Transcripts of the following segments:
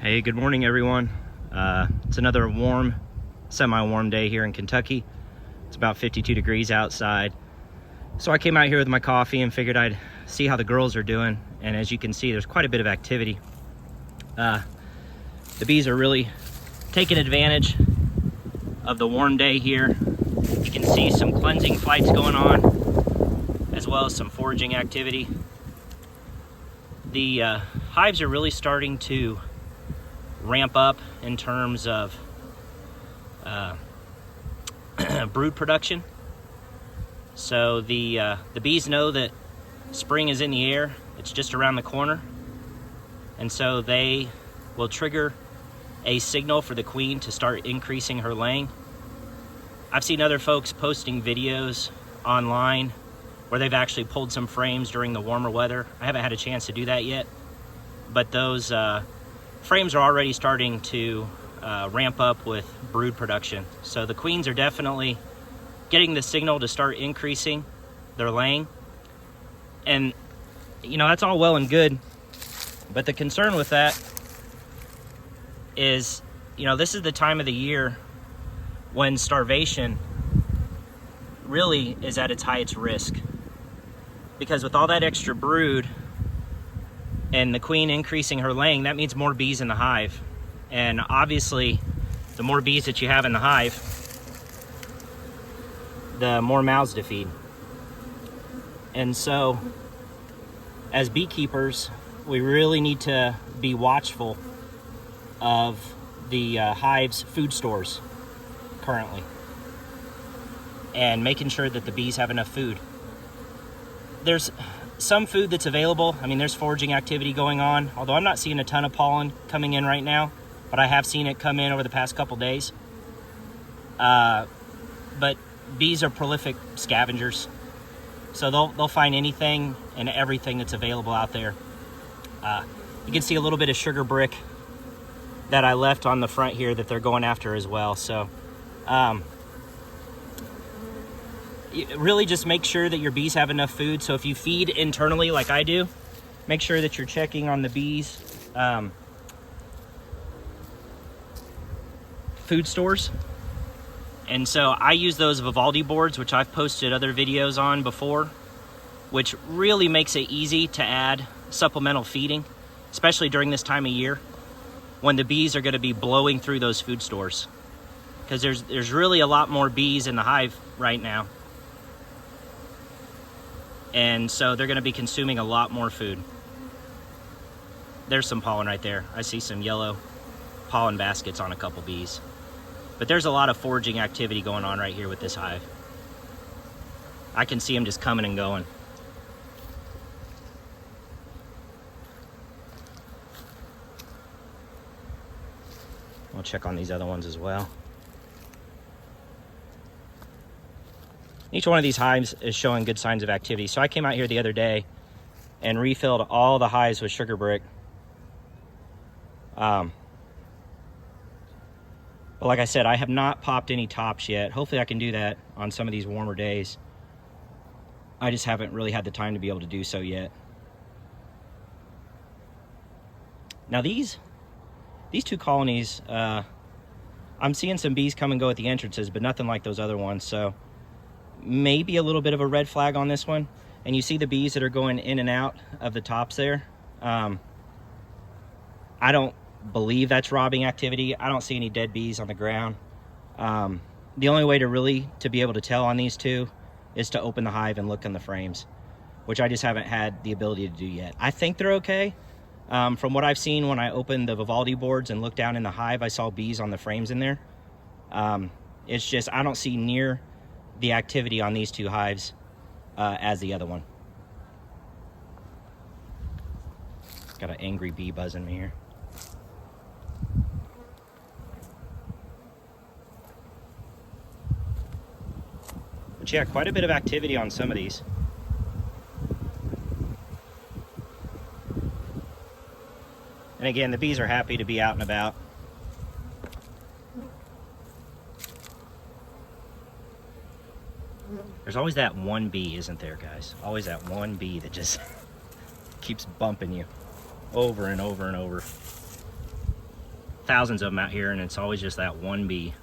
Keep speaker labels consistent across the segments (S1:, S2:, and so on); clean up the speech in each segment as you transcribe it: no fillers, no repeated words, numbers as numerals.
S1: Hey, good morning everyone. It's another warm, semi-warm day here in Kentucky. It's about 52 degrees outside. So I came out here with my coffee and figured I'd see how the girls are doing. And as you can see, there's quite a bit of activity. The bees are really taking advantage of the warm day here. You can see some cleansing flights going on, as well as some foraging activity. The hives are really starting to ramp up in terms of brood production. So the bees know that spring is in the air, it's just around the corner, and so they will trigger a signal for the queen to start increasing her laying. I've seen other folks posting videos online where they've actually pulled some frames during the warmer weather. I haven't had a chance to do that yet, but those frames are already starting to ramp up with brood production. So the queens are definitely getting the signal to start increasing their laying. And you know, that's all well and good, but the concern with that is, you know, this is the time of the year when starvation really is at its highest risk, because with all that extra brood and the queen increasing her laying, that means more bees in the hive. And obviously, the more bees that you have in the hive, the more mouths to feed. And so, as beekeepers, we really need to be watchful of the hive's food stores currently, and making sure that the bees have enough food. There's some food that's available. I mean, there's foraging activity going on, although I'm not seeing a ton of pollen coming in right now, but I have seen it come in over the past couple days. But bees are prolific scavengers, so they'll find anything and everything that's available out there. You can see a little bit of sugar brick that I left on the front here that they're going after as well. So really just make sure that your bees have enough food. So if you feed internally like I do, make sure that you're checking on the bees' food stores. And so I use those Vivaldi boards, which I've posted other videos on before, which really makes it easy to add supplemental feeding, especially during this time of year when the bees are going to be blowing through those food stores, because there's really a lot more bees in the hive right now. And so they're going to be consuming a lot more food. There's some pollen right there. I see some yellow pollen baskets on a couple bees. But there's a lot of foraging activity going on right here with this hive. I can see them just coming and going. I'll check on these other ones as well. Each one of these hives is showing good signs of activity. So I came out here the other day and refilled all the hives with sugar brick. But like I said, I have not popped any tops yet. Hopefully I can do that on some of these warmer days. I just haven't really had the time to be able to do so yet. Now these two colonies, I'm seeing some bees come and go at the entrances, but nothing like those other ones. So maybe a little bit of a red flag on this one. And you see the bees that are going in and out of the tops there. I don't believe that's robbing activity. I don't see any dead bees on the ground. The only way to be able to tell on these two is to open the hive and look in the frames, which I just haven't had the ability to do yet. I think they're okay. From what I've seen, when I opened the Vivaldi boards and looked down in the hive, I saw bees on the frames in there. It's just, I don't see near the activity on these two hives as the other one. Got an angry bee buzzing me here. But yeah, quite a bit of activity on some of these. And again, the bees are happy to be out and about. There's always that one bee, isn't there, guys? Always that one bee that just keeps bumping you over and over and over. thousands of them out here, and it's always just that one bee.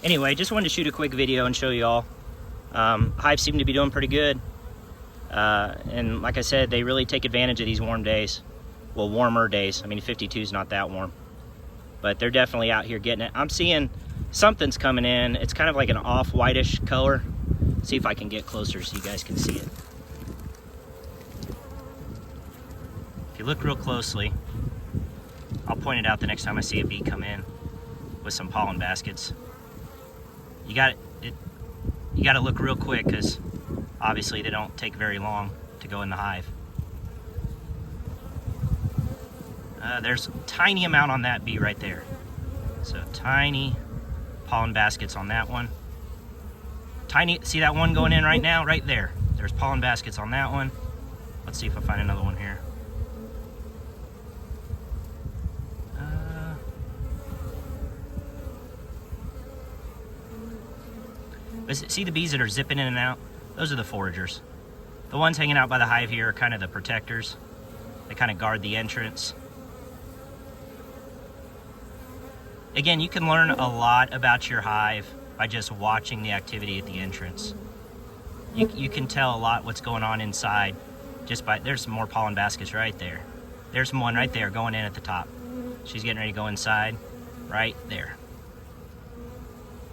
S1: Anyway, just wanted to shoot a quick video and show you all. Hives seem to be doing pretty good. And like I said, they really take advantage of these warm days. Well, warmer days. I mean, 52 is not that warm. But they're definitely out here getting it. I'm seeing something's coming in. It's kind of like an off-whitish color. See if I can get closer so you guys can see it. If you look real closely, I'll point it out the next time I see a bee come in with some pollen baskets. You got to look real quick, because obviously they don't take very long to go in the hive. There's a tiny amount on that bee right there. So tiny pollen baskets on that one. Tiny, see that one going in right now? Right there. There's pollen baskets on that one. Let's see if I find another one here. See the bees that are zipping in and out? Those are the foragers. The ones hanging out by the hive here are kind of the protectors. They kind of guard the entrance. Again, you can learn a lot about your hive by just watching the activity at the entrance. You can tell a lot what's going on inside just by, there's some more pollen baskets right there. There's one right there going in at the top. She's getting ready to go inside right there.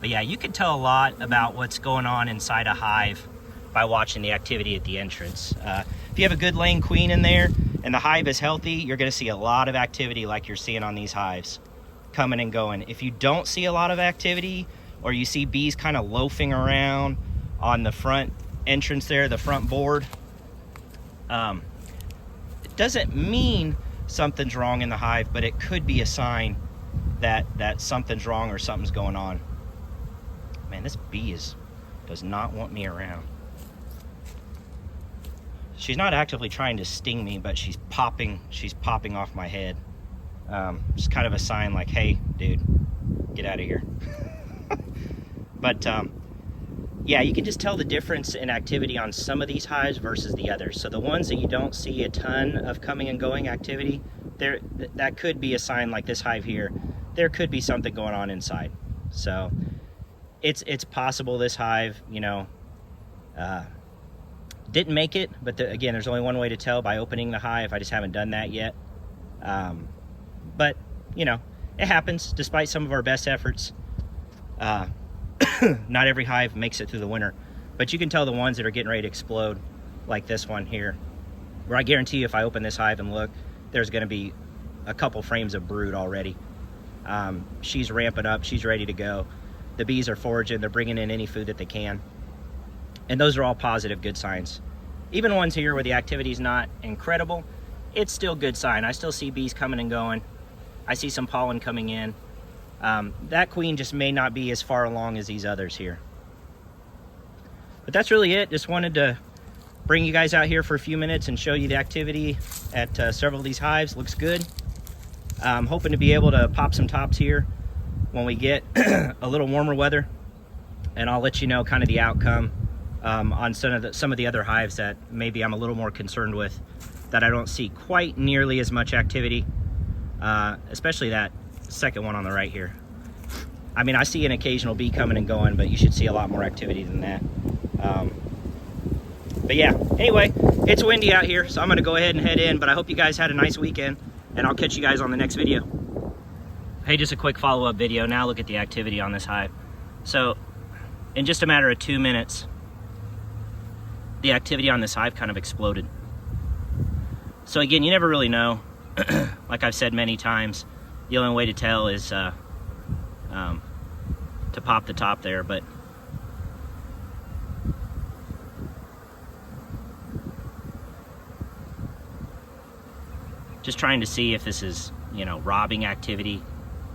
S1: But yeah, you can tell a lot about what's going on inside a hive by watching the activity at the entrance. If you have a good laying queen in there and the hive is healthy, you're gonna see a lot of activity like you're seeing on these hives, coming and going. If you don't see a lot of activity, or you see bees kind of loafing around on the front entrance there, the front board, it doesn't mean something's wrong in the hive, but it could be a sign that something's wrong or something's going on. Man, this bee does not want me around. She's not actively trying to sting me, but she's popping off my head. Just kind of a sign like, hey, dude, get out of here. But yeah, you can just tell the difference in activity on some of these hives versus the others. So the ones that you don't see a ton of coming and going activity, that could be a sign like this hive here. There could be something going on inside. So it's possible this hive, you know, didn't make it, but again, there's only one way to tell, by opening the hive. I just haven't done that yet. But you know, it happens despite some of our best efforts. Not every hive makes it through the winter, but you can tell the ones that are getting ready to explode, like this one here, where I guarantee you if I open this hive and look, there's going to be a couple frames of brood already. She's ramping up, she's ready to go. The bees are foraging, they're bringing in any food that they can, and those are all positive, good signs. Even ones here where the activity is not incredible, it's still good sign. I still see bees coming and going. I see some pollen coming in. That queen just may not be as far along as these others here. But that's really it. Just wanted to bring you guys out here for a few minutes and show you the activity at several of these hives. Looks good. I'm hoping to be able to pop some tops here when we get a little warmer weather, and I'll let you know kind of the outcome on some of the other hives that maybe I'm a little more concerned with, that I don't see quite nearly as much activity, especially that second one on the right here. I mean, I see an occasional bee coming and going, but you should see a lot more activity than that. But yeah, anyway, it's windy out here, so I'm gonna go ahead and head in, but I hope you guys had a nice weekend, and I'll catch you guys on the next video. Hey, just a quick follow-up video. Now look at the activity on this hive. So in just a matter of 2 minutes, the activity on this hive kind of exploded. So again, you never really know. Like I've said many times, the only way to tell is to pop the top there, but just trying to see if this is, you know, robbing activity.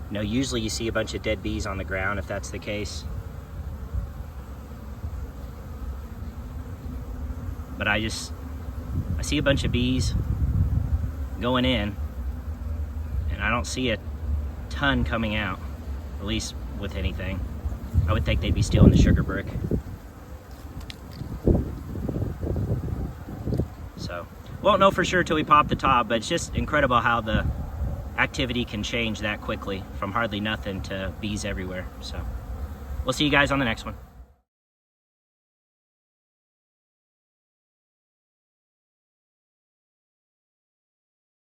S1: You know, usually you see a bunch of dead bees on the ground if that's the case. But I see a bunch of bees going in, and I don't see a ton coming out, at least with anything. I would think they'd be stealing the sugar brick. So won't know for sure till we pop the top, but it's just incredible how the activity can change that quickly from hardly nothing to bees everywhere. So we'll see you guys on the next one.